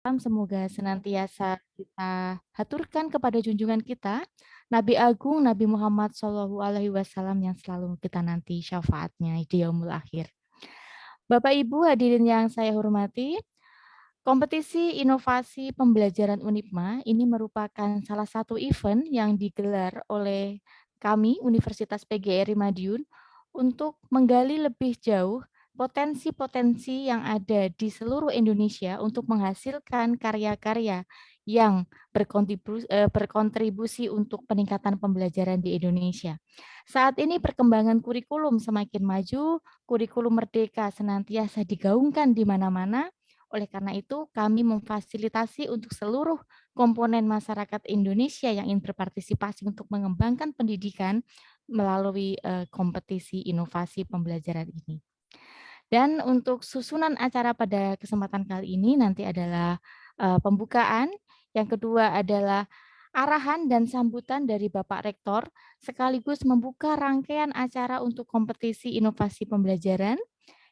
Semoga senantiasa kita haturkan kepada junjungan kita, Nabi Agung Nabi Muhammad SAW yang selalu kita nanti syafaatnya di yaumul akhir. Bapak Ibu hadirin yang saya hormati, kompetisi inovasi pembelajaran UNIPMA ini merupakan salah satu event yang digelar oleh kami, Universitas PGRI Madiun, untuk menggali lebih jauh potensi-potensi yang ada di seluruh Indonesia untuk menghasilkan karya-karya yang berkontribusi untuk peningkatan pembelajaran di Indonesia. Saat ini perkembangan kurikulum semakin maju, kurikulum merdeka senantiasa digaungkan di mana-mana. Oleh karena itu, kami memfasilitasi untuk seluruh komponen masyarakat Indonesia yang ingin berpartisipasi untuk mengembangkan pendidikan melalui kompetisi inovasi pembelajaran ini. Dan untuk susunan acara pada kesempatan kali ini nanti adalah pembukaan, yang kedua adalah arahan dan sambutan dari Bapak Rektor, sekaligus membuka rangkaian acara untuk kompetisi inovasi pembelajaran,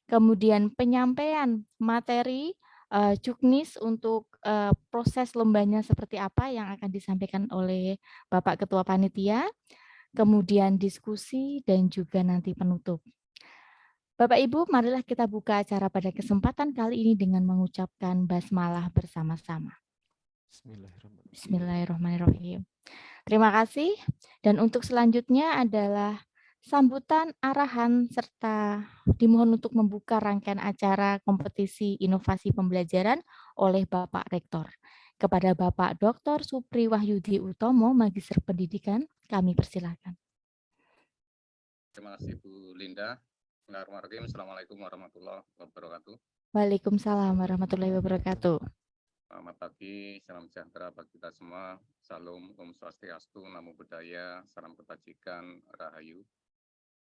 kemudian penyampaian materi juknis untuk proses lombanya seperti apa yang akan disampaikan oleh Bapak Ketua Panitia, kemudian diskusi dan juga nanti penutup. Bapak Ibu, marilah kita buka acara pada kesempatan kali ini dengan mengucapkan basmalah bersama-sama. Bismillahirrahmanirrahim. Bismillahirrahmanirrahim. Terima kasih. Dan untuk selanjutnya adalah sambutan, arahan, serta dimohon untuk membuka rangkaian acara kompetisi inovasi pembelajaran oleh Bapak Rektor. Kepada Bapak Dr. Supri Wahyudi Utomo, Magister Pendidikan, kami persilakan. Terima kasih Bu Linda. Bismillahirrahmanirrahim. Assalamualaikum warahmatullahi wabarakatuh. Waalaikumsalam warahmatullahi wabarakatuh. Selamat pagi, salam sejahtera bagi kita semua. Salam Om Swastiastu, Namo Buddhaya, salam kebajikan, Rahayu.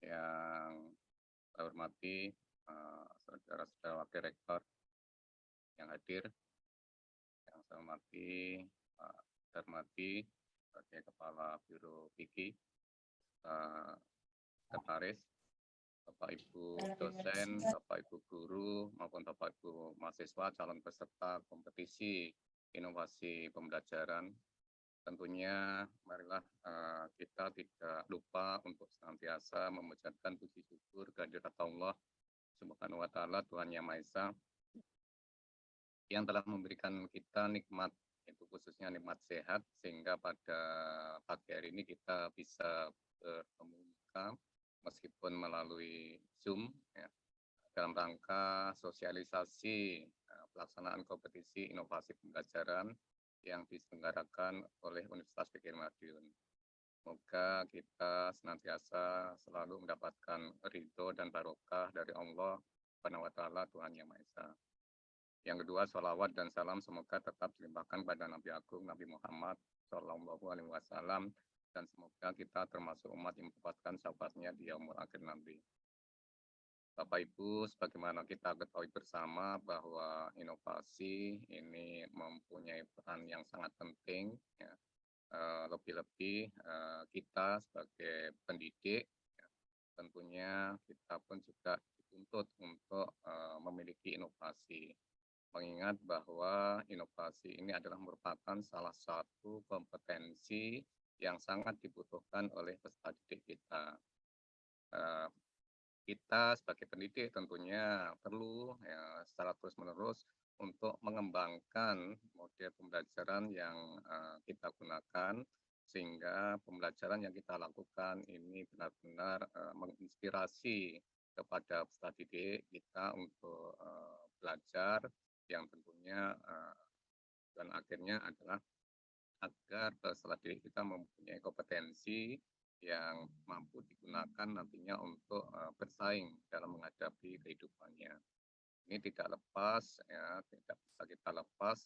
Yang saya hormati saudara-saudara Wakil Rektor yang hadir, yang saya hormati Pak Darmadi sebagai Kepala Biro Fikih, Sekretaris, Bapak Ibu dosen, Bapak Ibu guru, maupun Bapak Ibu mahasiswa, calon peserta kompetisi inovasi pembelajaran. Tentunya marilah kita tidak lupa untuk senantiasa memanjatkan puji syukur kehadirat Allah Subhanahu wa Ta'ala, Tuhan Yang Maha Esa, yang telah memberikan kita nikmat, itu khususnya nikmat sehat, sehingga pada pagi hari ini kita bisa bertemu muka meskipun melalui Zoom ya, dalam rangka sosialisasi pelaksanaan kompetisi inovasi pembelajaran yang diselenggarakan oleh Universitas PGRI Madiun. Semoga kita senantiasa selalu mendapatkan ridho dan barokah dari Allah Subhanahu wa Ta'ala, Tuhan Yang Maha Esa. Yang kedua, sholawat dan salam semoga tetap dilimpahkan pada Nabi Agung Nabi Muhammad SAW, dan semoga kita termasuk umat yang mendapatkan syafaatnya di yaumul akhir nanti. Bapak Ibu, sebagaimana kita ketahui bersama bahwa inovasi ini mempunyai peran yang sangat penting, ya. Lebih-lebih kita sebagai pendidik, ya, tentunya kita pun juga dituntut untuk memiliki inovasi. Mengingat bahwa inovasi ini adalah merupakan salah satu kompetensi yang sangat dibutuhkan oleh peserta didik kita. Kita sebagai pendidik tentunya perlu ya, secara terus-menerus untuk mengembangkan model pembelajaran yang kita gunakan, sehingga pembelajaran yang kita lakukan ini benar-benar menginspirasi kepada peserta didik kita untuk belajar, yang tentunya dan akhirnya adalah agar peserta didik kita mempunyai kompetensi yang mampu digunakan nantinya untuk bersaing dalam menghadapi kehidupannya. Ini tidak lepas, ya, tidak bisa kita lepas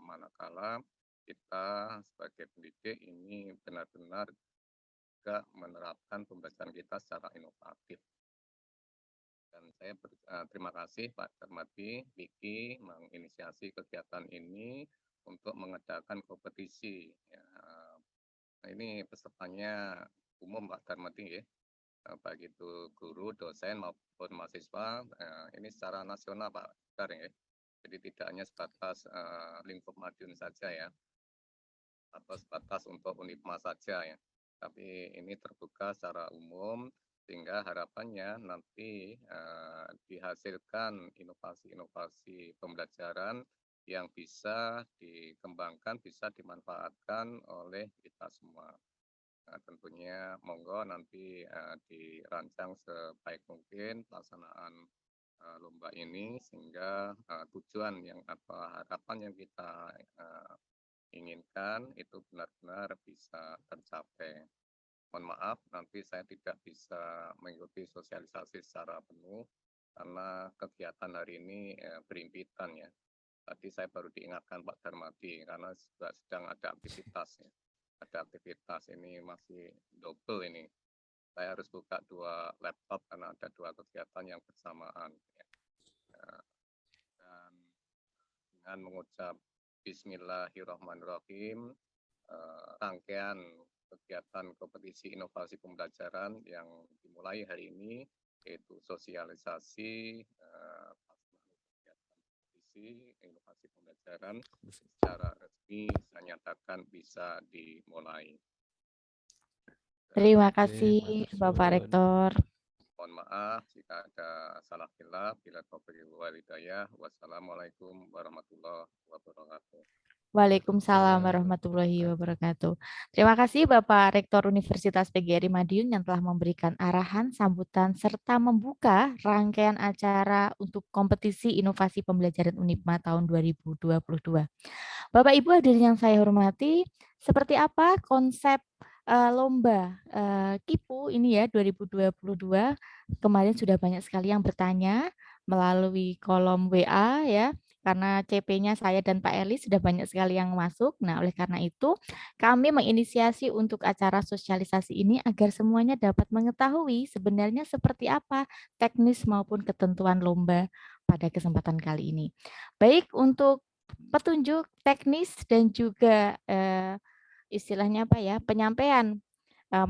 manakala kita sebagai pendidik ini benar-benar juga menerapkan pembelajaran kita secara inovatif. Dan saya terima kasih Pak Darmadi, Vicky menginisiasi kegiatan ini untuk mengadakan kompetisi. Ya. Nah, ini pesertanya umum Pak Darmadi, ya. Baik itu guru, dosen maupun mahasiswa. Ini secara nasional Pak Dar, ya. Jadi tidak hanya sebatas lingkup Madiun saja ya, atau sebatas untuk Unipma saja ya. Tapi ini terbuka secara umum, sehingga harapannya nanti dihasilkan inovasi-inovasi pembelajaran yang bisa dikembangkan, bisa dimanfaatkan oleh kita semua. Nah, tentunya monggo nanti dirancang sebaik mungkin pelaksanaan lomba ini, sehingga tujuan yang atau harapan yang kita inginkan itu benar-benar bisa tercapai. Mohon maaf, nanti saya tidak bisa mengikuti sosialisasi secara penuh karena kegiatan hari ini berimpitan ya. Tadi saya baru diingatkan Pak Darmadi karena juga sedang ada aktivitas ya. Ada aktivitas ini masih double ini. Saya harus buka 2 laptop karena ada 2 kegiatan yang bersamaan. Ya. Dan dengan mengucap Bismillahirrahmanirrahim, rangkaian kegiatan kompetisi inovasi pembelajaran yang dimulai hari ini, yaitu sosialisasi kegiatan kompetisi inovasi pembelajaran secara resmi saya nyatakan bisa dimulai. Terima Oke, kasih matur Bapak suwun. Rektor. Mohon maaf jika ada salah khilaf. Bila taufiq wal hidayah. Wassalamualaikum warahmatullahi wabarakatuh. Waalaikumsalam warahmatullahi wabarakatuh. Terima kasih Bapak Rektor Universitas PGRI Madiun yang telah memberikan arahan, sambutan, serta membuka rangkaian acara untuk kompetisi inovasi pembelajaran Unipma tahun 2022. Bapak Ibu hadirin yang saya hormati, seperti apa konsep lomba KIPU ini ya 2022? Kemarin sudah banyak sekali yang bertanya melalui kolom WA ya. Karena CP-nya saya dan Pak Eli sudah banyak sekali yang masuk. Nah, oleh karena itu kami menginisiasi untuk acara sosialisasi ini agar semuanya dapat mengetahui sebenarnya seperti apa teknis maupun ketentuan lomba pada kesempatan kali ini. Baik untuk petunjuk teknis dan juga istilahnya apa ya, penyampaian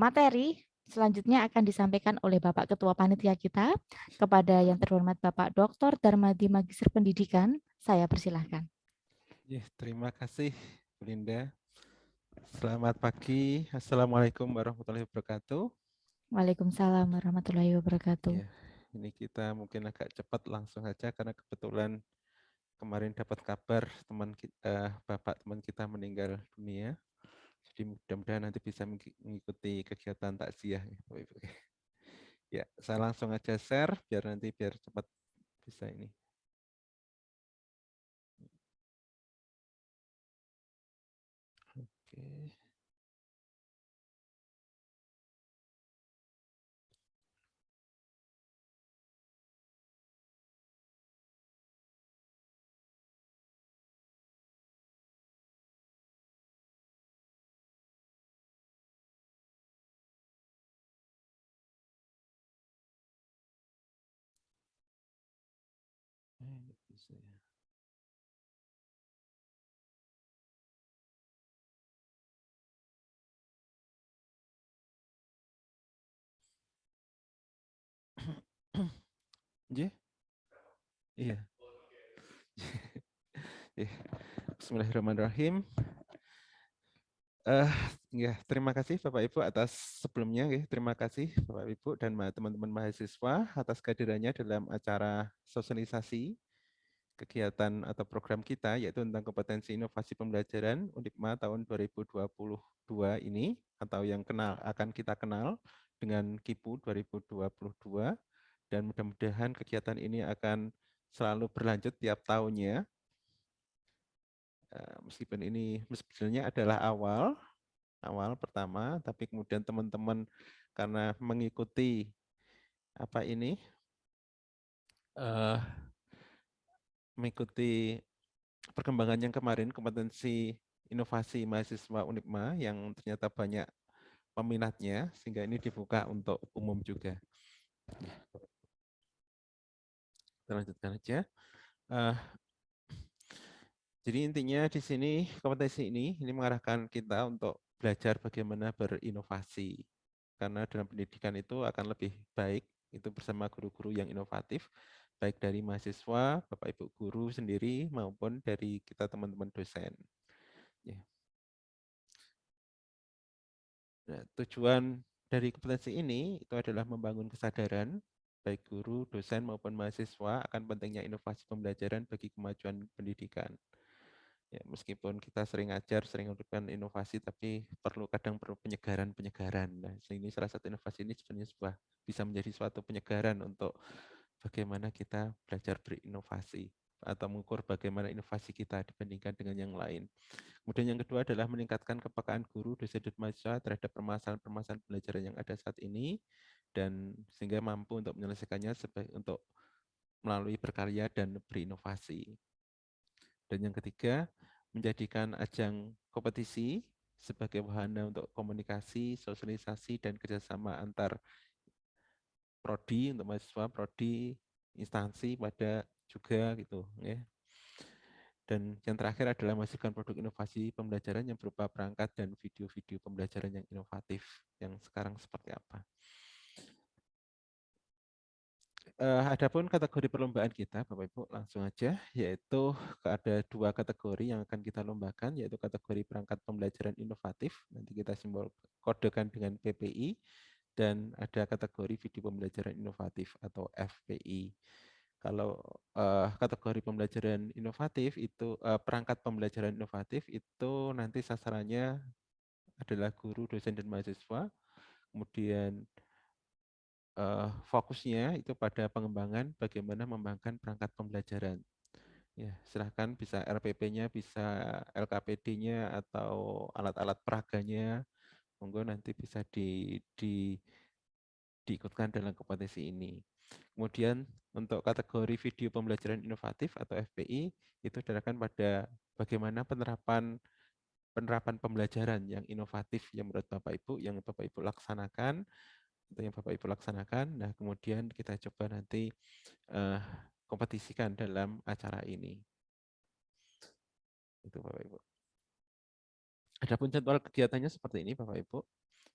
materi selanjutnya akan disampaikan oleh Bapak Ketua Panitia kita kepada yang terhormat Bapak Dr. Darmadi Magister Pendidikan. Saya persilahkan. Terima kasih Bu Linda. Selamat pagi. Assalamualaikum warahmatullahi wabarakatuh. Waalaikumsalam warahmatullahi wabarakatuh. Ya, ini kita mungkin agak cepat langsung saja karena kebetulan kemarin dapat kabar bapak teman kita meninggal dunia. Jadi mudah-mudahan nanti bisa mengikuti kegiatan takziah. Ya, saya langsung aja share biar cepat bisa ini. Oke. Bisa ya. Iya. Bismillahirrahmanirrahim. Ya, terima kasih Bapak Ibu atas sebelumnya. Terima kasih Bapak Ibu dan teman-teman mahasiswa atas kehadirannya dalam acara sosialisasi kegiatan atau program kita, yaitu tentang kompetensi inovasi pembelajaran Unipma tahun 2022 ini, atau yang akan kita kenal dengan KIPU 2022, dan mudah-mudahan kegiatan ini akan selalu berlanjut tiap tahunnya. Meskipun ini sebenarnya adalah awal pertama, tapi kemudian teman-teman karena mengikuti mengikuti perkembangan yang kemarin, kompetensi inovasi mahasiswa Unipma yang ternyata banyak peminatnya, sehingga ini dibuka untuk umum juga. Kita lanjutkan aja. Jadi intinya di sini kompetensi ini mengarahkan kita untuk belajar bagaimana berinovasi. Karena dalam pendidikan itu akan lebih baik itu bersama guru-guru yang inovatif, baik dari mahasiswa, Bapak Ibu guru sendiri maupun dari kita teman-teman dosen. Ya. Nah, tujuan dari kompetensi ini itu adalah membangun kesadaran baik guru, dosen maupun mahasiswa akan pentingnya inovasi pembelajaran bagi kemajuan pendidikan. Ya, meskipun kita sering ajar, sering melakukan inovasi, tapi kadang perlu penyegaran. Nah, ini salah satu inovasi ini sebenarnya bisa menjadi suatu penyegaran untuk bagaimana kita belajar berinovasi atau mengukur bagaimana inovasi kita dibandingkan dengan yang lain. Kemudian yang kedua adalah meningkatkan kepekaan guru, dosen, dan mahasiswa terhadap permasalahan-permasalahan pembelajaran yang ada saat ini, dan sehingga mampu untuk menyelesaikannya untuk melalui berkarya dan berinovasi. Dan yang ketiga, menjadikan ajang kompetisi sebagai wahana untuk komunikasi, sosialisasi, dan kerjasama antar prodi untuk mahasiswa, prodi, instansi pada juga gitu ya. Dan yang terakhir adalah menghasilkan produk inovasi pembelajaran yang berupa perangkat dan video-video pembelajaran yang inovatif yang sekarang seperti apa. Adapun kategori perlombaan kita, Bapak Ibu, langsung aja, yaitu ada 2 kategori yang akan kita lombakan, yaitu kategori perangkat pembelajaran inovatif, nanti kita simbol kodekan dengan PPI, dan ada kategori video pembelajaran inovatif atau FPI. Kalau kategori pembelajaran inovatif itu perangkat pembelajaran inovatif itu nanti sasarannya adalah guru, dosen, dan mahasiswa. Kemudian fokusnya itu pada pengembangan bagaimana mengembangkan perangkat pembelajaran. Ya, silahkan bisa RPP-nya, bisa LKPD-nya atau alat-alat peraganya. Monggo nanti bisa diikutkan dalam kompetensi ini. Kemudian untuk kategori video pembelajaran inovatif atau FPI itu diarahkan pada bagaimana penerapan pembelajaran yang inovatif yang menurut Bapak Ibu, yang Bapak Ibu laksanakan, atau yang Bapak Ibu laksanakan. Nah, kemudian kita coba nanti kompetisikan dalam acara ini. Itu Bapak Ibu. Adapun jadwal kegiatannya seperti ini Bapak Ibu.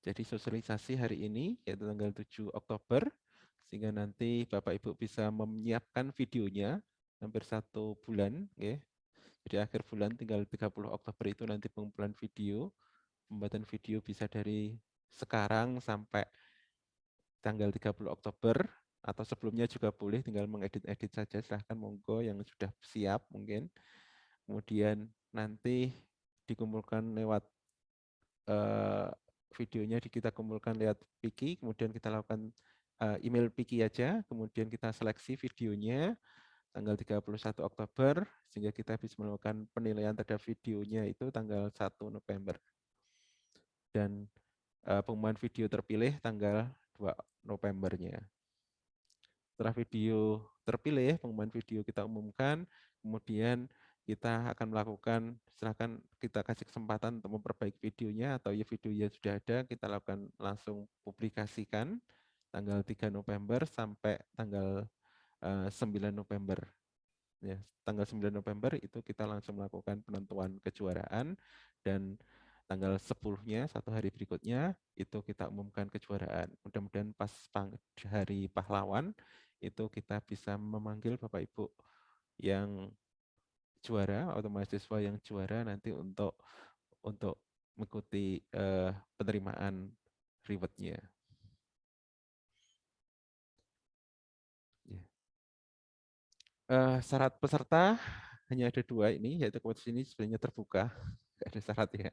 Jadi sosialisasi hari ini yaitu tanggal 7 Oktober, sehingga nanti Bapak Ibu bisa menyiapkan videonya hampir 1 bulan. Ya. Jadi akhir bulan tinggal 30 Oktober itu nanti pengumpulan video. Pembuatan video bisa dari sekarang sampai tanggal 30 Oktober, atau sebelumnya juga boleh, tinggal mengedit-edit saja, silahkan monggo yang sudah siap mungkin. Kemudian nanti dikumpulkan lewat videonya kita kumpulkan lewat Piki, kemudian kita lakukan email Piki aja, kemudian kita seleksi videonya tanggal 31 Oktober, sehingga kita bisa melakukan penilaian terhadap videonya itu tanggal 1 November. Dan pengumuman video terpilih tanggal 2 Novembernya. Setelah video terpilih, pengumuman video kita umumkan, kemudian kita akan melakukan, silakan kita kasih kesempatan untuk memperbaiki videonya, atau ya videonya sudah ada, kita lakukan langsung publikasikan tanggal 3 November sampai tanggal 9 November. Ya, tanggal 9 November itu kita langsung melakukan penentuan kejuaraan, dan tanggal 10-nya, 1 hari berikutnya, itu kita umumkan kejuaraan. Mudah-mudahan pas hari pahlawan, itu kita bisa memanggil Bapak Ibu yang juara atau mahasiswa yang juara nanti untuk mengikuti penerimaan reward-nya. Syarat peserta hanya ada 2 ini, yaitu kompetisi ini sebenarnya terbuka, nggak ada syarat ya.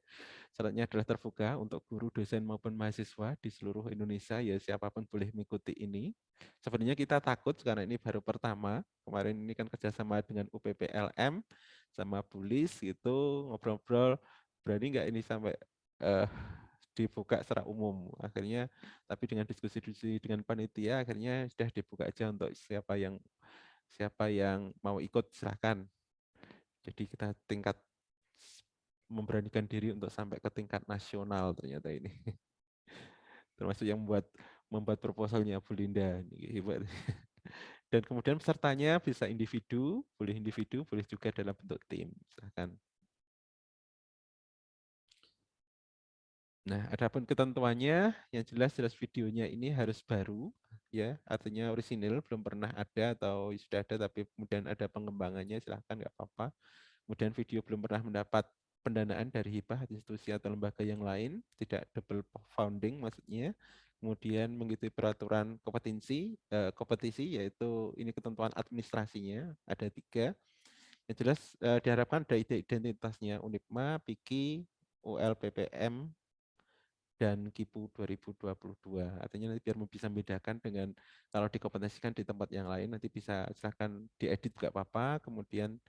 Syaratnya adalah terbuka untuk guru, dosen maupun mahasiswa di seluruh Indonesia, ya siapapun boleh mengikuti ini. Sebenarnya kita takut karena ini baru pertama, kemarin ini kan kerjasama dengan UPPLM sama Bulis gitu, ngobrol-ngobrol, berani nggak ini sampai dibuka secara umum. Akhirnya, tapi dengan diskusi-diskusi dengan panitia, akhirnya sudah dibuka aja untuk siapa yang mau ikut, silahkan. Jadi kita tingkat memberanikan diri untuk sampai ke tingkat nasional ternyata ini. Termasuk yang membuat proposalnya Bu Linda. Hebat. Dan kemudian pesertanya bisa individu, boleh juga dalam bentuk tim. Silahkan. Nah, adapun ketentuannya, yang jelas videonya ini harus baru, ya, artinya orisinil, belum pernah ada atau sudah ada tapi kemudian ada pengembangannya, silahkan, nggak apa-apa. Kemudian video belum pernah mendapat pendanaan dari hibah institusi atau lembaga yang lain, tidak double founding maksudnya. Kemudian mengikuti peraturan kompetisi, yaitu ini ketentuan administrasinya, ada 3. Yang jelas diharapkan ada identitasnya UNIPMA, PIKI, ULPPM, dan KIPU 2022. Artinya nanti biar bisa membedakan dengan kalau dikompetisikan di tempat yang lain, nanti bisa silahkan diedit nggak apa-apa, kemudian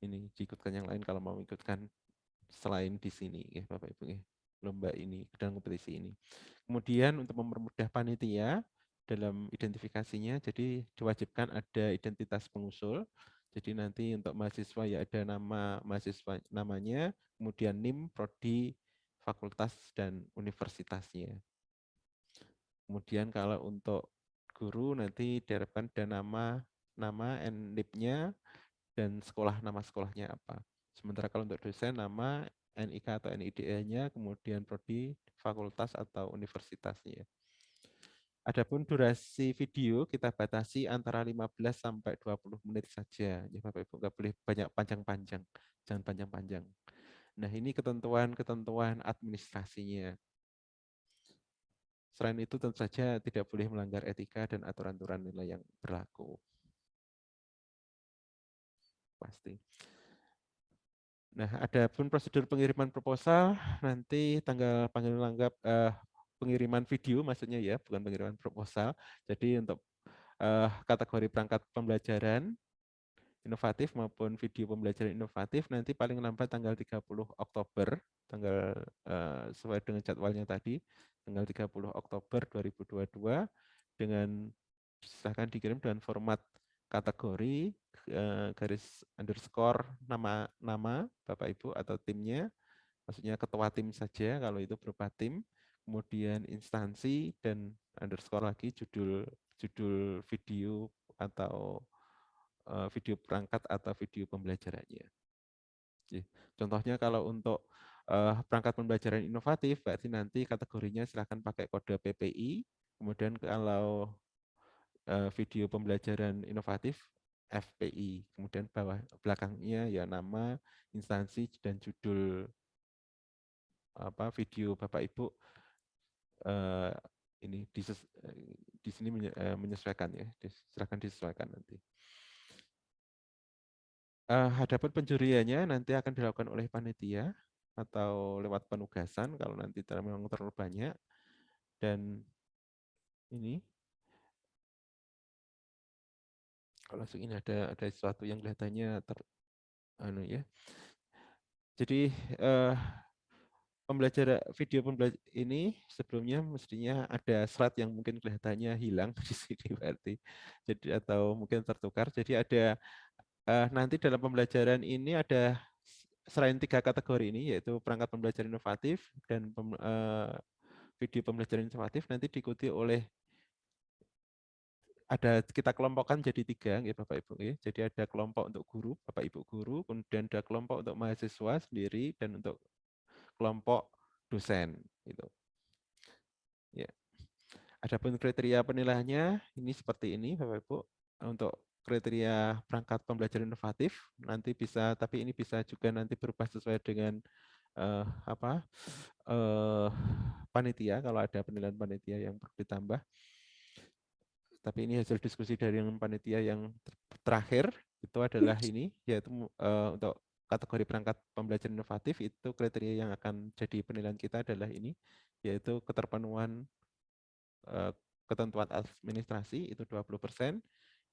ini diikutkan yang lain kalau mau ikutkan selain di sini, ya Bapak Ibu, ya, lomba ini dan kompetisi ini. Kemudian untuk mempermudah panitia dalam identifikasinya, jadi diwajibkan ada identitas pengusul. Jadi nanti untuk mahasiswa ya ada nama mahasiswa namanya, kemudian NIM, prodi, fakultas dan universitasnya. Kemudian kalau untuk guru nanti diharapkan ada nama NIP-nya dan nama sekolahnya apa. Sementara kalau untuk dosen nama NIK atau NIDE-nya, kemudian prodi, fakultas atau universitasnya. Adapun durasi video kita batasi antara 15 sampai 20 menit saja. Ya Bapak Ibu, nggak boleh banyak panjang-panjang, jangan panjang-panjang. Nah, ini ketentuan administrasinya. Selain itu tentu saja tidak boleh melanggar etika dan aturan-aturan nilai yang berlaku. Pasti. Nah, ada pun prosedur pengiriman proposal, nanti tanggal pengiriman video maksudnya ya, bukan pengiriman proposal. Jadi untuk kategori perangkat pembelajaran inovatif maupun video pembelajaran inovatif nanti paling lambat tanggal 30 Oktober, sesuai dengan jadwalnya tadi, tanggal 30 Oktober 2022 dengan silahkan dikirim dengan format kategori garis underscore nama Bapak Ibu atau timnya, maksudnya ketua tim saja kalau itu berupa tim, kemudian instansi dan underscore lagi judul video atau video perangkat atau video pembelajarannya. Contohnya kalau untuk perangkat pembelajaran inovatif, berarti nanti kategorinya silahkan pakai kode PPI, kemudian kalau video pembelajaran inovatif FPI, kemudian belakangnya ya nama, instansi dan judul video Bapak Ibu ini di sini menyesuaikan ya, silakan disesuaikan nanti. Hadapun penjuriannya nanti akan dilakukan oleh panitia atau lewat penugasan kalau nanti memang terlalu banyak, dan ini kalau ini ada sesuatu yang kelihatannya ya. Jadi video pembelajaran ini sebelumnya mestinya ada slide yang mungkin kelihatannya hilang di sini berarti, jadi atau mungkin tertukar. Jadi ada nanti dalam pembelajaran ini ada selain 3 kategori ini, yaitu perangkat pembelajaran inovatif dan video pembelajaran inovatif, nanti diikuti oleh kita kelompokkan jadi 3 ya Bapak Ibu ya. Jadi ada kelompok untuk guru, Bapak Ibu guru, kemudian ada kelompok untuk mahasiswa sendiri dan untuk kelompok dosen gitu. Ya. Adapun kriteria penilaiannya ini seperti ini Bapak Ibu. Untuk kriteria perangkat pembelajaran inovatif nanti bisa, tapi ini bisa juga nanti berubah sesuai dengan panitia kalau ada penilaian panitia yang perlu ditambah. Tapi ini hasil diskusi dari panitia yang terakhir itu adalah ini, yaitu untuk kategori perangkat pembelajaran inovatif itu kriteria yang akan jadi penilaian kita adalah ini, yaitu keterpenuhan ketentuan administrasi itu 20%,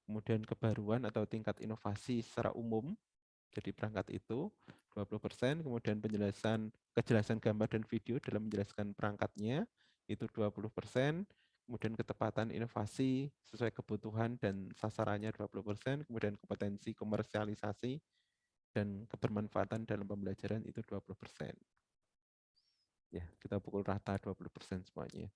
kemudian kebaruan atau tingkat inovasi secara umum, jadi perangkat itu 20%, kemudian kejelasan gambar dan video dalam menjelaskan perangkatnya itu 20%, kemudian ketepatan inovasi sesuai kebutuhan dan sasarannya 20%, kemudian kompetensi komersialisasi dan kebermanfaatan dalam pembelajaran itu 20%. Ya, kita pukul rata 20% semuanya.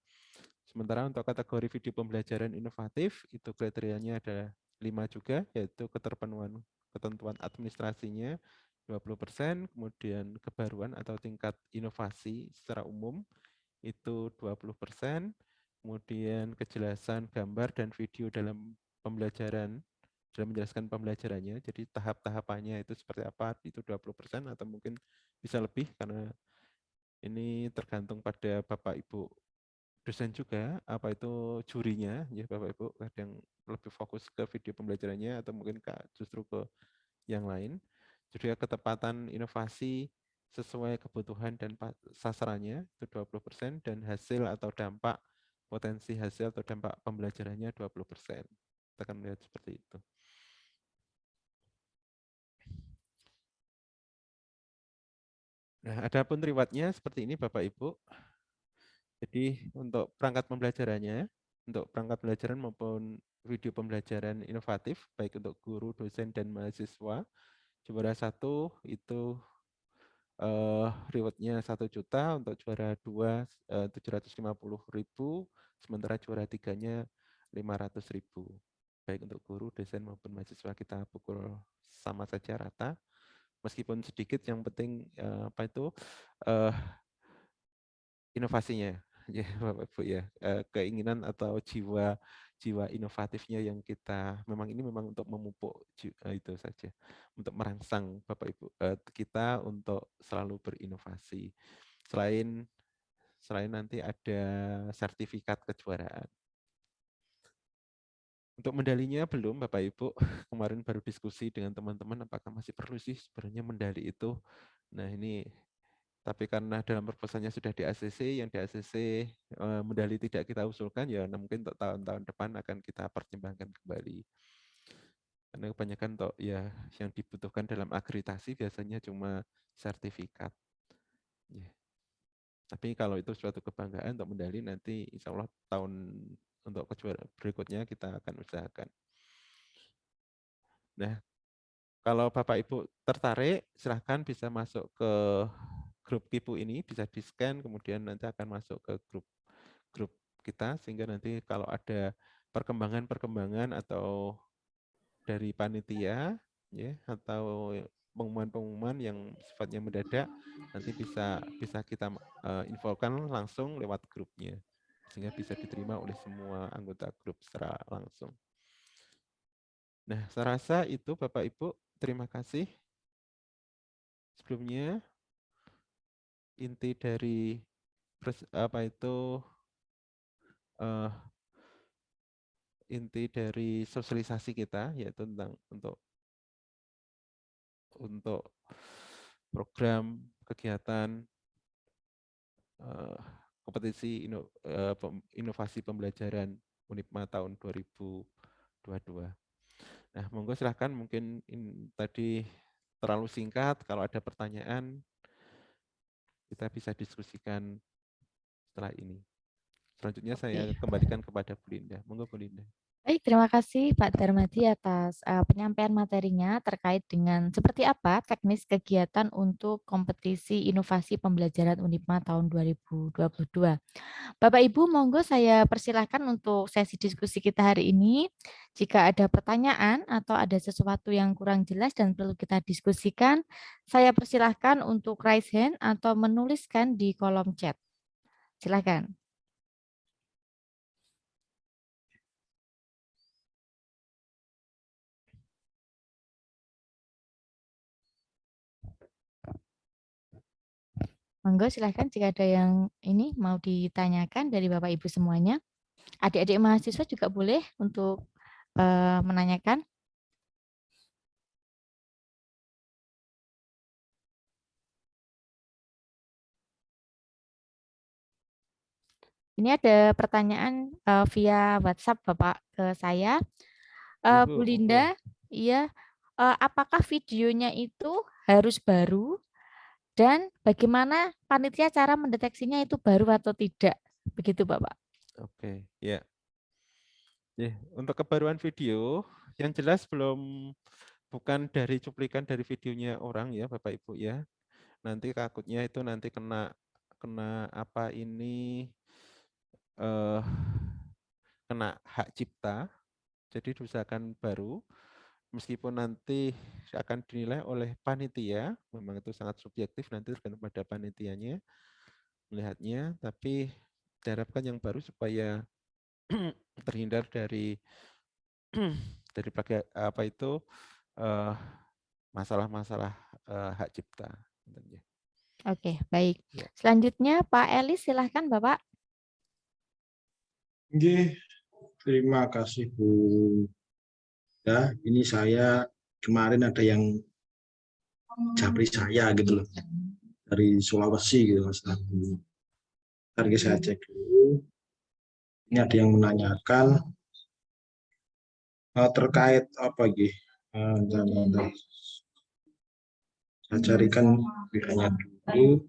Sementara untuk kategori video pembelajaran inovatif, itu kriterianya ada 5 juga, yaitu keterpenuhan ketentuan administrasinya 20%, kemudian kebaruan atau tingkat inovasi secara umum itu 20%, kemudian kejelasan gambar dan video dalam pembelajaran, dalam menjelaskan pembelajarannya. Jadi tahap-tahapannya itu seperti apa, itu 20% atau mungkin bisa lebih karena ini tergantung pada Bapak Ibu dosen juga, apa itu jurinya, ya Bapak Ibu, kadang lebih fokus ke video pembelajarannya atau mungkin justru ke yang lain. Juga ketepatan inovasi sesuai kebutuhan dan sasarannya itu 20% dan hasil atau dampak potensi hasil atau dampak pembelajarannya 20%. Kita akan melihat seperti itu. Nah, adapun rewardnya seperti ini Bapak Ibu. Jadi untuk perangkat pembelajarannya, untuk perangkat pembelajaran maupun video pembelajaran inovatif, baik untuk guru, dosen, dan mahasiswa, juara 1 itu rewardnya 1 juta, untuk juara 2 750.000, sementara juara 3-nya 500.000. Baik untuk guru, dosen maupun mahasiswa kita pukul sama saja rata, meskipun sedikit yang penting apa itu inovasinya ya Bapak Ibu ya, keinginan atau jiwa inovatifnya yang memang untuk memupuk itu saja, untuk merangsang Bapak Ibu kita untuk selalu berinovasi. Selain nanti ada sertifikat kejuaraan. Untuk medalinya belum Bapak Ibu, kemarin baru diskusi dengan teman-teman apakah masih perlu sih sebenarnya medali itu. Nah ini tapi karena dalam proposalnya sudah di ACC, yang di ACC medali tidak kita usulkan, ya mungkin untuk tahun-tahun depan akan kita pertimbangkan kembali. Karena kebanyakan ya yang dibutuhkan dalam akreditasi biasanya cuma sertifikat. Ya. Tapi kalau itu suatu kebanggaan untuk medali, nanti insya Allah untuk kejuaraan berikutnya kita akan usahakan. Nah, kalau Bapak Ibu tertarik, silahkan bisa masuk ke grup Kipu ini, bisa di-scan, kemudian nanti akan masuk ke grup kita, sehingga nanti kalau ada perkembangan-perkembangan atau dari panitia, ya, atau pengumuman-pengumuman yang sifatnya mendadak, nanti bisa kita infokan langsung lewat grupnya, sehingga bisa diterima oleh semua anggota grup secara langsung. Nah, saya rasa itu Bapak Ibu, terima kasih. Sebelumnya inti dari inti dari sosialisasi kita yaitu tentang untuk program kegiatan kompetisi inovasi pembelajaran UNIPMA tahun 2022. Nah, monggo silahkan, mungkin tadi terlalu singkat, kalau ada pertanyaan kita bisa diskusikan setelah ini. Selanjutnya saya kembalikan kepada Bu Linda. Monggo Bu Linda. Baik, terima kasih Pak Darmadi atas penyampaian materinya terkait dengan seperti apa teknis kegiatan untuk kompetisi inovasi pembelajaran UNIPMA tahun 2022. Bapak Ibu, monggo saya persilahkan untuk sesi diskusi kita hari ini. Jika ada pertanyaan atau ada sesuatu yang kurang jelas dan perlu kita diskusikan, saya persilahkan untuk raise hand atau menuliskan di kolom chat. Silakan. Monggo silahkan jika ada yang ini mau ditanyakan dari Bapak Ibu semuanya. Adik-adik mahasiswa juga boleh untuk menanyakan. Ini ada pertanyaan via WhatsApp Bapak ke saya. Bu Linda, iya, apakah videonya itu harus baru dan bagaimana panitia cara mendeteksinya itu baru atau tidak? Begitu Bapak. Oke, ya. Untuk kebaruan video, yang jelas bukan dari cuplikan dari videonya orang ya Bapak Ibu ya. Nanti takutnya itu nanti kena apa ini kena hak cipta. Jadi diusahakan baru, meskipun nanti akan dinilai oleh panitia, memang itu sangat subjektif, nanti tergantung pada panitianya melihatnya, tapi diharapkan yang baru supaya terhindar dari apa itu masalah-masalah hak cipta. Oke, baik. Ya. Selanjutnya Pak Elis, silahkan Bapak. Oke, terima kasih Bu. Ya, ini saya kemarin ada yang japri saya gitu loh, dari Sulawesi gitu Mas. Tadi saya cek dulu. Ini ada yang menanyakan terkait apa gitu. Saya carikan WA-nya dulu.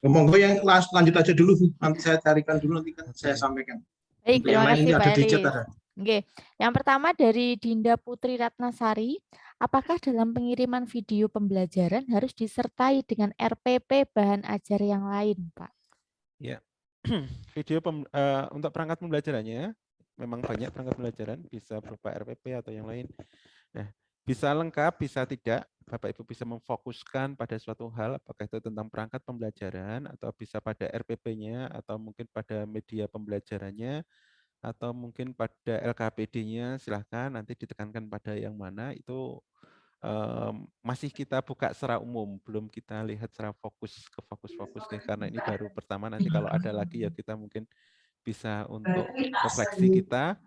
Monggo yang lanjut aja dulu, Bu. Nanti saya carikan dulu, nanti kan saya sampaikan. Baik, Untuk yang terima lain kasih ini Pak ada di chat Elis. ada. Oke, yang pertama dari Dinda Putri Ratnasari, apakah dalam pengiriman video pembelajaran harus disertai dengan RPP bahan ajar yang lain, Pak? Ya, video untuk perangkat pembelajarannya memang banyak perangkat pembelajaran, bisa berupa RPP atau yang lain. Nah, bisa lengkap, bisa tidak. Bapak Ibu bisa memfokuskan pada suatu hal, apakah itu tentang perangkat pembelajaran, atau bisa pada RPP-nya, atau mungkin pada media pembelajarannya, atau mungkin pada LKPD-nya. Silahkan nanti ditekankan pada yang mana, itu masih kita buka secara umum, belum kita lihat secara fokus karena ini baru pertama. Nanti kalau ada lagi ya kita mungkin bisa untuk refleksi kita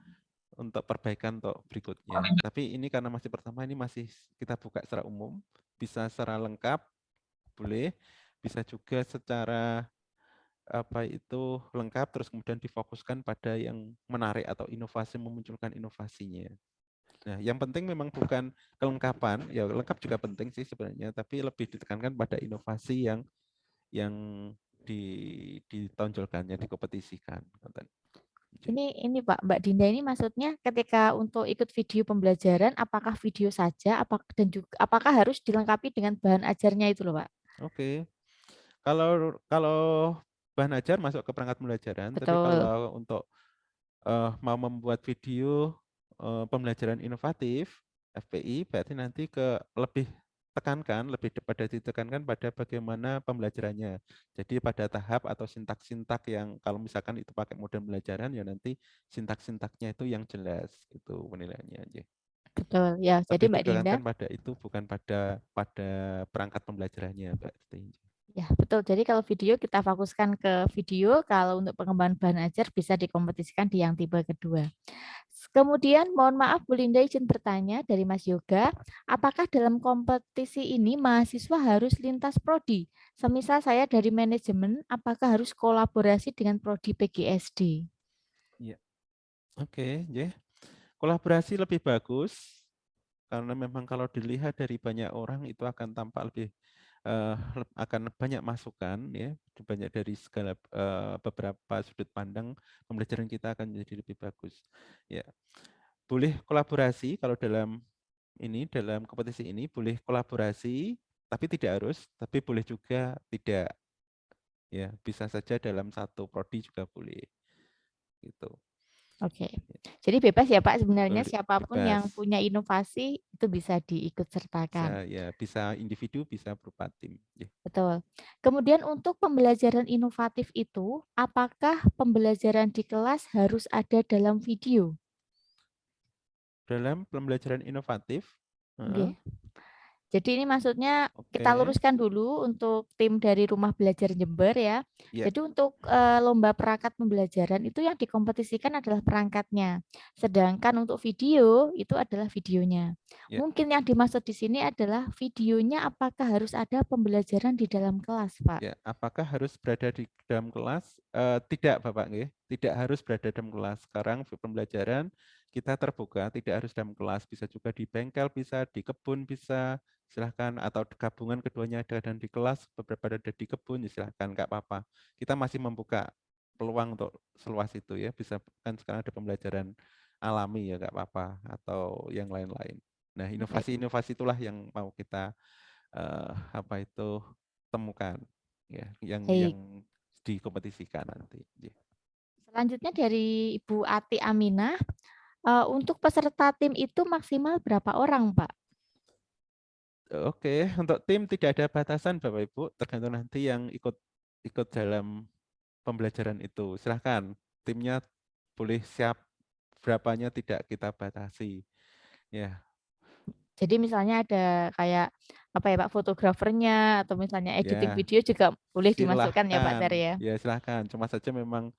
untuk perbaikan untuk berikutnya. Tapi ini karena masih pertama, ini masih kita buka secara umum, bisa secara lengkap boleh, bisa juga secara apa itu lengkap terus kemudian difokuskan pada yang menarik atau inovasi, memunculkan inovasinya. Nah, yang penting memang bukan kelengkapan, ya lengkap juga penting sih sebenarnya, tapi lebih ditekankan pada inovasi yang ditonjolkannya, dikompetisikan. Ini Pak, Mbak Dinda ini maksudnya ketika untuk ikut video pembelajaran, apakah video saja, dan juga apakah harus dilengkapi dengan bahan ajarnya itu loh Pak? Oke, kalau bahan ajar masuk ke perangkat pembelajaran, tapi Betul. kalau untuk mau membuat video pembelajaran inovatif FPI, berarti nanti lebih ditekankan pada bagaimana pembelajarannya. Jadi pada tahap atau sintak-sintak yang kalau misalkan itu pakai model pembelajaran, ya nanti sintak-sintaknya itu yang jelas, itu penilaiannya aja. Betul, ya. Jadi Tapi Mbak Dinda, ditekankan pada itu, bukan pada perangkat pembelajarannya, berarti. ya, betul. Jadi kalau video kita fokuskan ke video, kalau untuk pengembangan bahan ajar bisa dikompetisikan di yang tipe kedua. Kemudian mohon maaf Bu Linda izin bertanya dari Mas Yoga, apakah dalam kompetisi ini mahasiswa harus lintas prodi? Semisal saya dari manajemen, apakah harus kolaborasi dengan prodi PGSD? Iya. Oke, ya. Kolaborasi lebih bagus karena memang kalau dilihat dari banyak orang itu akan tampak lebih akan banyak masukan ya, banyak dari segala beberapa sudut pandang, pembelajaran kita akan menjadi lebih bagus. Ya, boleh kolaborasi kalau dalam kompetisi ini boleh kolaborasi, tapi tidak harus, tapi boleh juga tidak. Ya, bisa saja dalam satu prodi juga boleh. Gitu. Oke, jadi bebas ya Pak sebenarnya Boleh, siapapun bebas. yang punya inovasi itu bisa diikut sertakan. Bisa individu, bisa berupa tim. Ya. Betul. Kemudian untuk pembelajaran inovatif itu, apakah pembelajaran di kelas harus ada dalam video? Dalam pembelajaran inovatif, Oke. Jadi ini maksudnya kita oke. luruskan dulu untuk tim dari Rumah Belajar Jember ya. Ya, Jadi untuk lomba perangkat pembelajaran itu yang dikompetisikan adalah perangkatnya. Sedangkan untuk video itu adalah videonya. ya. Mungkin yang dimaksud di sini adalah videonya apakah harus ada pembelajaran di dalam kelas, Pak? Ya, apakah harus berada di dalam kelas? Tidak, Bapak, nggih. Tidak harus berada dalam kelas. Sekarang pembelajaran kita terbuka, tidak harus dalam kelas, bisa juga di bengkel, bisa di kebun, bisa silahkan, atau gabungan keduanya ada dan di kelas, beberapa ada di kebun, ya silahkan, nggak apa-apa. Kita masih membuka peluang untuk seluas itu ya. Bisa kan sekarang ada pembelajaran alami ya, nggak apa-apa, atau yang lain-lain. Nah, inovasi-inovasi itulah yang mau kita apa itu temukan ya, yang Baik. dikompetisikan nanti. Selanjutnya dari Ibu Ati Aminah, untuk peserta tim itu maksimal berapa orang, Pak? Oke, untuk tim tidak ada batasan Bapak Ibu, tergantung nanti yang ikut ikut dalam pembelajaran itu. Silahkan, timnya boleh siap, berapanya tidak kita batasi. Ya, Jadi misalnya ada kayak apa ya Pak, fotografernya atau misalnya editing ya, video juga boleh dimasukkan ya Pak silahkan. Ter ya. Ya, silahkan. Cuma saja memang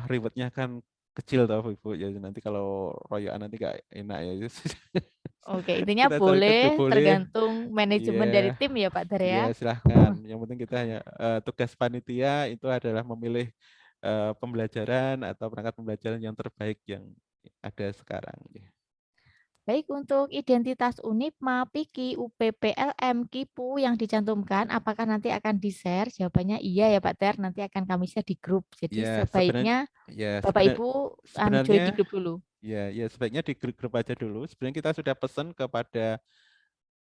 rewardnya kan kecil tau Ibu. Ya nanti kalau royokan nanti gak enak ya. Oke, intinya Kita carikan juga boleh boleh. tergantung manajemen dari Iya, tim ya Pak Ter iya ya. silahkan. Yang penting kita hanya tugas panitia itu adalah memilih pembelajaran atau perangkat pembelajaran yang terbaik yang ada sekarang. Ya. Baik, untuk identitas UNIPMA, PIKI, UPPLM, KIPU yang dicantumkan, apakah nanti akan di-share? Jawabannya iya ya Pak Ter, nanti akan kami share di grup. Jadi Ya, sebaiknya Bapak Ibu join di sebenarnya grup dulu. ya sebaiknya di grup aja dulu. Sebenarnya kita sudah pesan kepada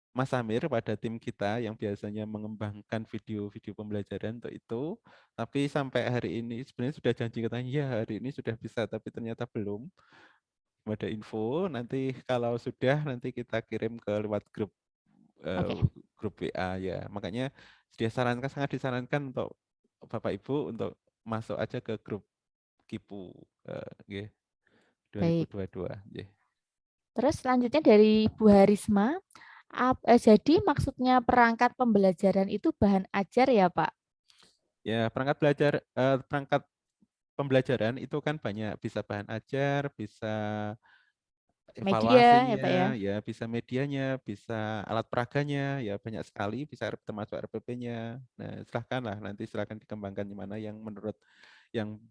Mas Amir, pada tim kita yang biasanya mengembangkan video-video pembelajaran untuk itu. Tapi sampai hari ini sebenarnya sudah janji katanya ya hari ini sudah bisa, tapi ternyata belum. Ada info. Nanti kalau sudah nanti kita kirim ke lewat grup Oke, grup WA ya. Makanya sangat disarankan untuk Bapak Ibu untuk masuk aja ke grup KIPU nggih, baik. 2022 nggih. Terus selanjutnya dari Bu Harisma, jadi maksudnya perangkat pembelajaran itu bahan ajar ya Pak? Ya, perangkat pembelajaran itu kan banyak, bisa bahan ajar, bisa Media ya Pak ya? evaluasinya, ya bisa medianya, bisa alat peraganya, ya banyak sekali, bisa termasuk RPP-nya. Nah, silahkanlah nanti silahkan dikembangkan di mana yang menurut yang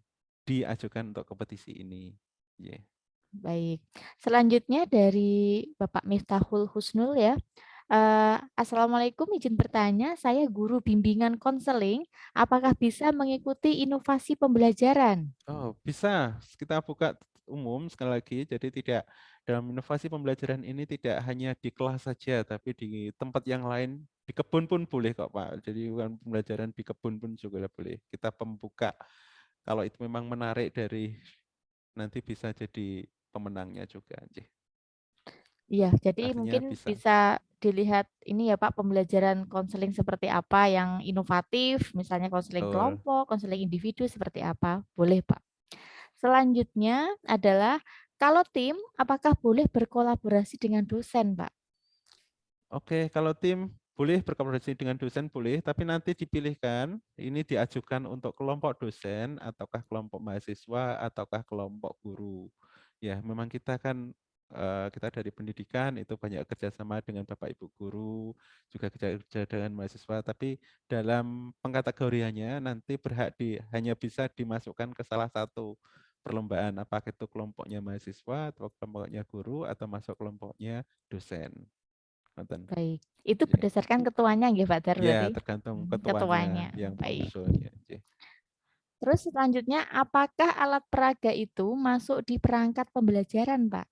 diajukan untuk kompetisi ini. Yeah. Baik. Selanjutnya dari Bapak Miftahul Husnul ya. Assalamualaikum, izin bertanya, saya guru bimbingan konseling, apakah bisa mengikuti inovasi pembelajaran? Oh, bisa. Kita buka umum sekali lagi. Jadi tidak dalam inovasi pembelajaran ini tidak hanya di kelas saja, tapi di tempat yang lain, di kebun pun boleh kok Pak. Jadi bukan pembelajaran di kebun pun juga boleh. Kita pembuka. Kalau itu memang menarik dari nanti bisa jadi pemenangnya juga. Iya, jadi Artinya mungkin bisa. bisa dilihat ini ya Pak, pembelajaran konseling seperti apa yang inovatif, misalnya konseling Betul. kelompok, konseling individu seperti apa, boleh Pak. Selanjutnya adalah kalau tim, apakah boleh berkolaborasi dengan dosen Pak? Oke, kalau tim boleh berkolaborasi dengan dosen boleh, tapi nanti dipilihkan ini diajukan untuk kelompok dosen ataukah kelompok mahasiswa ataukah kelompok guru. Ya, memang kita kan kita dari pendidikan itu banyak kerjasama dengan Bapak Ibu guru, juga kerja dengan mahasiswa, tapi dalam pengkategoriannya nanti hanya bisa dimasukkan ke salah satu perlombaan, apakah itu kelompoknya mahasiswa atau kelompoknya guru atau masuk kelompoknya dosen. Ngoten. Baik, itu Ya. berdasarkan ketuanya nggih Pak Dar Ya, berarti? tergantung Ketuanya, ketuanya yang baik. mengusulnya. Ya. Terus selanjutnya, apakah alat peraga itu masuk di perangkat pembelajaran, Pak?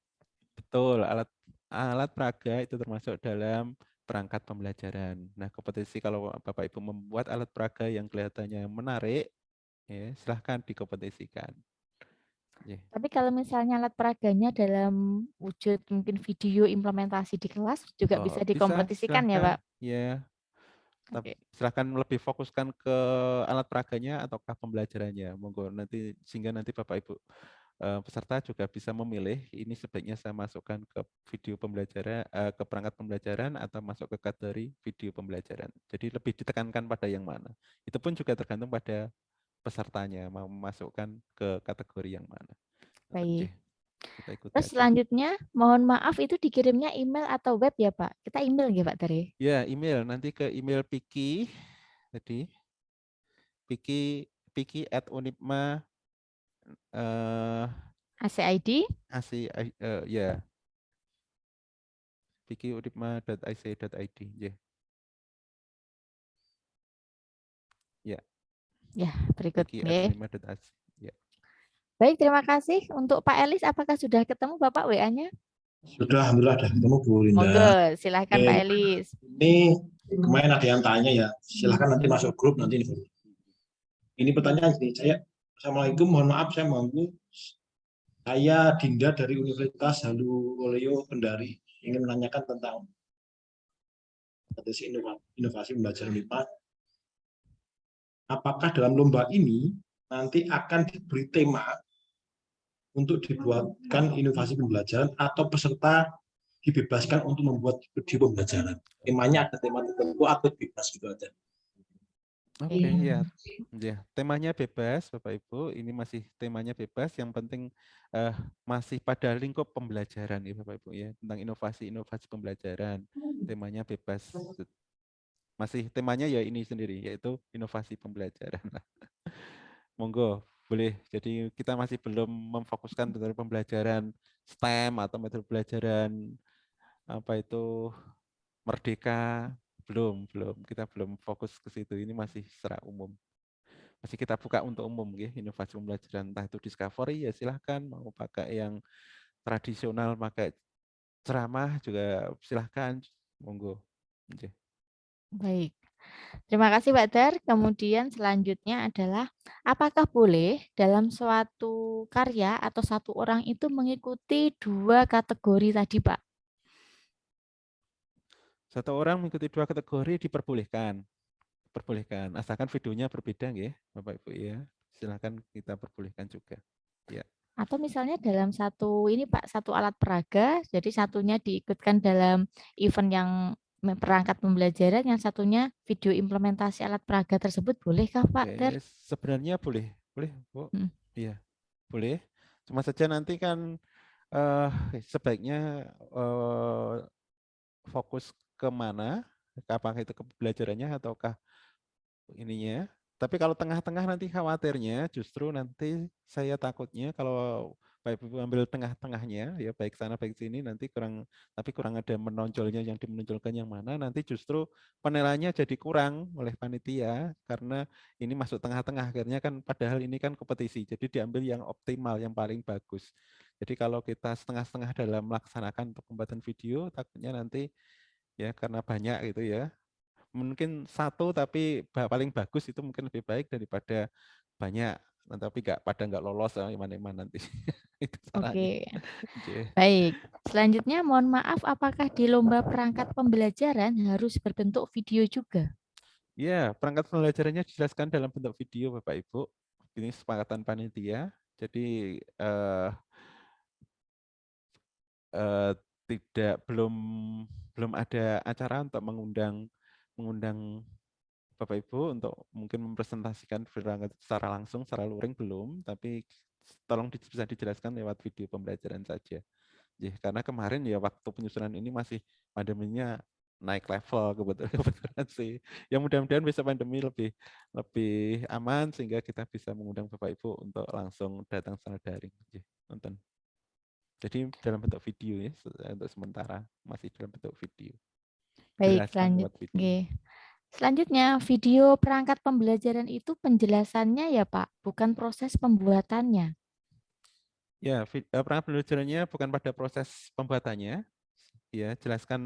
Betul, alat peraga itu termasuk dalam perangkat pembelajaran. Nah, kompetisi kalau Bapak Ibu membuat alat peraga yang kelihatannya menarik, ya, silahkan dikompetisikan. Ya. Tapi kalau misalnya alat peraganya dalam wujud mungkin video implementasi di kelas juga Oh, bisa bisa, dikompetisikan ya, silahkan. Pak? Ya, Oke, silahkan lebih fokuskan ke alat peraganya ataukah pembelajarannya. Monggo nanti sehingga nanti Bapak Ibu peserta juga bisa memilih ini sebaiknya saya masukkan ke video pembelajaran, ke perangkat pembelajaran atau masuk ke kategori video pembelajaran. Jadi lebih ditekankan pada yang mana. Itu pun juga tergantung pada pesertanya mau memasukkan ke kategori yang mana. baik. Kita ikuti Terus aja. selanjutnya, mohon maaf itu dikirimnya email atau web ya, Pak? Kita email ya, Pak Tari? Ya, email nanti ke email Piki tadi Piki@unipma ACID? ya pikiunipma.ic.id. Ya, Ya, berikut. piki@unipma.ac. Ya. Baik, terima kasih. Untuk Pak Elis, apakah sudah ketemu Bapak WA-nya? Sudah, alhamdulillah sudah ketemu Bu Linda. Monggo, silahkan Pak Oke, Elis. ini kemarin ada yang tanya ya, silahkan nanti masuk grup nanti. Ini pertanyaan gini, Assalamualaikum, mohon maaf saya mengganggu. Saya Dinda dari Universitas Haluoleo Kendari, ingin menanyakan tentang inovasi pembelajaran MIPA. apakah dalam lomba ini nanti akan diberi tema untuk dibuatkan inovasi pembelajaran atau peserta dibebaskan untuk membuat video pembelajaran. Temanya ada tema tertentu atau bebas gitu aja. Oke, ya. Ya, temanya bebas, Bapak Ibu. Ini masih temanya bebas. Yang penting masih pada lingkup pembelajaran ya, Bapak Ibu ya, tentang inovasi-inovasi pembelajaran. Temanya bebas. Masih temanya ya ini sendiri, yaitu inovasi pembelajaran. Monggo, boleh. Jadi kita masih belum memfokuskan tentang pembelajaran STEM atau metode pembelajaran apa itu Merdeka, belum. Kita belum fokus ke situ. Ini masih secara umum. Masih kita buka untuk umum ya, inovasi pembelajaran entah itu discovery ya silahkan, mau pakai yang tradisional pakai ceramah juga silahkan, monggo. Oke. Baik. Terima kasih Pak Dar. Kemudian selanjutnya adalah apakah boleh dalam suatu karya atau satu orang itu mengikuti 2 kategori tadi, Pak? Satu orang mengikuti 2 kategori diperbolehkan. Asalkan videonya berbeda ya, Bapak Ibu ya. Silahkan kita perbolehkan juga. Ya. Atau misalnya dalam satu ini Pak, satu alat peraga, jadi satunya diikutkan dalam event yang perangkat pembelajaran, yang satunya video implementasi alat peraga tersebut, bolehkah Pak Dar? Sebenarnya boleh, Bu. Hmm. Iya, boleh. Cuma saja nanti kan sebaiknya fokus kemana, apakah itu ke pembelajarannya ataukah ininya. Tapi kalau tengah-tengah nanti khawatirnya justru nanti saya takutnya kalau Bapak Ibu ambil tengah-tengahnya ya baik sana baik sini nanti kurang ada menonjolnya yang dimenonjolkan yang mana nanti justru penilaiannya jadi kurang oleh panitia karena ini masuk tengah-tengah akhirnya kan padahal ini kan kompetisi jadi diambil yang optimal yang paling bagus. Jadi kalau kita setengah-setengah dalam melaksanakan pembuatan video takutnya nanti ya karena banyak gitu ya mungkin satu tapi paling bagus itu mungkin lebih baik daripada banyak tapi nggak lolos gimana nanti itu caranya. Oke, baik. Selanjutnya mohon maaf apakah di lomba perangkat pembelajaran harus berbentuk video juga? Ya, perangkat pembelajarannya dijelaskan dalam bentuk video Bapak Ibu. Ini kesepakatan panitia. Jadi belum ada acara untuk mengundang Bapak Ibu untuk mungkin mempresentasikan perangkat secara langsung, secara luring belum, tapi tolong bisa dijelaskan lewat video pembelajaran saja. Ya, karena kemarin ya waktu penyusunan ini masih pandeminya naik level kebetulan sih. Yang mudah-mudahan bisa pandemi lebih aman sehingga kita bisa mengundang Bapak Ibu untuk langsung datang secara daring. Ya, nonton. Jadi dalam bentuk video ya untuk sementara masih dalam bentuk video. Baik, Jelaskan lewat video. Selanjutnya, video perangkat pembelajaran itu penjelasannya ya Pak, bukan proses pembuatannya. Ya, perangkat pembelajarannya bukan pada proses pembuatannya, ya jelaskan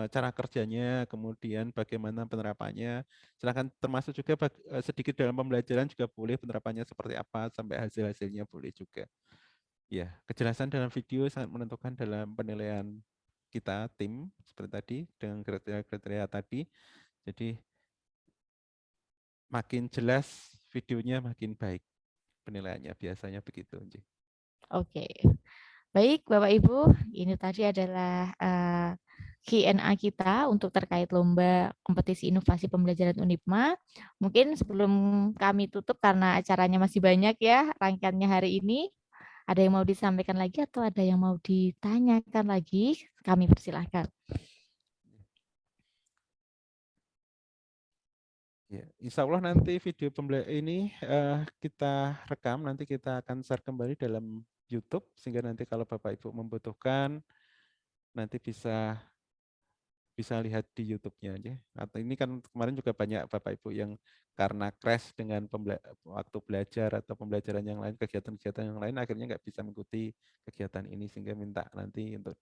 cara kerjanya, kemudian bagaimana penerapannya. Silakan termasuk juga sedikit dalam pembelajaran juga boleh penerapannya seperti apa sampai hasil-hasilnya boleh juga. Ya, kejelasan dalam video sangat menentukan dalam penilaian kita tim seperti tadi dengan kriteria tadi. Jadi makin jelas videonya makin baik penilaiannya biasanya begitu. Oke. Baik, Bapak Ibu, ini tadi adalah Q&A kita untuk terkait lomba kompetisi inovasi pembelajaran Unipma. Mungkin sebelum kami tutup karena acaranya masih banyak ya rangkaiannya hari ini, ada yang mau disampaikan lagi atau ada yang mau ditanyakan lagi? Kami persilahkan. Ya, insya Allah nanti video ini kita rekam, nanti kita akan share kembali dalam YouTube, sehingga nanti kalau Bapak Ibu membutuhkan, nanti bisa lihat di YouTube-nya aja. Atau ini kan kemarin juga banyak Bapak Ibu yang karena crash dengan waktu belajar atau pembelajaran yang lain, kegiatan-kegiatan yang lain, akhirnya nggak bisa mengikuti kegiatan ini, sehingga minta nanti untuk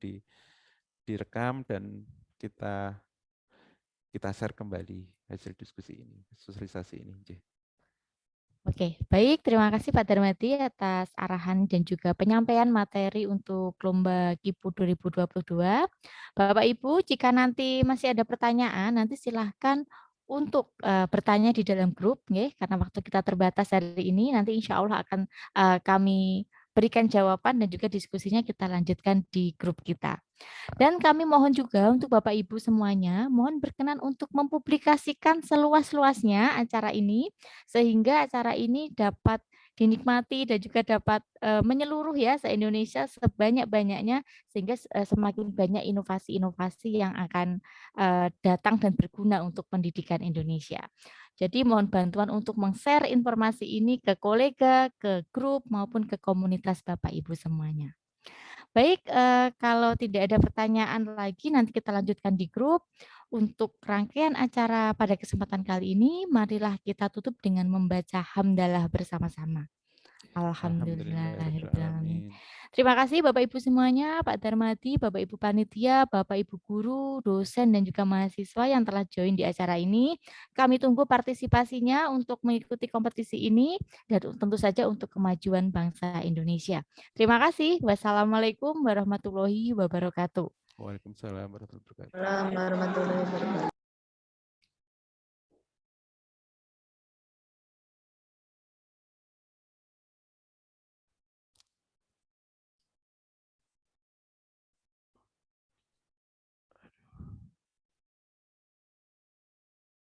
direkam dan kita share kembali hasil diskusi ini, sosialisasi ini. Oke, baik. Terima kasih Pak Darmadi atas arahan dan juga penyampaian materi untuk Lomba KIPU 2022. Bapak Ibu, jika nanti masih ada pertanyaan, nanti silahkan untuk bertanya di dalam grup, nggih, karena waktu kita terbatas hari ini. Nanti insya Allah akan kami berikan jawaban dan juga diskusinya kita lanjutkan di grup kita. Dan kami mohon juga untuk Bapak Ibu semuanya, mohon berkenan untuk mempublikasikan seluas-luasnya acara ini, sehingga acara ini dapat dinikmati dan juga dapat menyeluruh ya se-Indonesia sebanyak-banyaknya, sehingga semakin banyak inovasi-inovasi yang akan datang dan berguna untuk pendidikan Indonesia. Jadi mohon bantuan untuk meng-share informasi ini ke kolega, ke grup, maupun ke komunitas Bapak Ibu semuanya. Baik, kalau tidak ada pertanyaan lagi, nanti kita lanjutkan di grup. Untuk rangkaian acara pada kesempatan kali ini, marilah kita tutup dengan membaca hamdalah bersama-sama. Alhamdulillahirrahmanirrahim. Terima kasih Bapak Ibu semuanya, Pak Darmadi, Bapak Ibu panitia, Bapak Ibu guru, dosen, dan juga mahasiswa yang telah join di acara ini. Kami tunggu partisipasinya untuk mengikuti kompetisi ini dan tentu saja untuk kemajuan bangsa Indonesia. Terima kasih. Wassalamualaikum warahmatullahi wabarakatuh. Waalaikumsalam warahmatullahi wabarakatuh. Warahmatullahi wabarakatuh.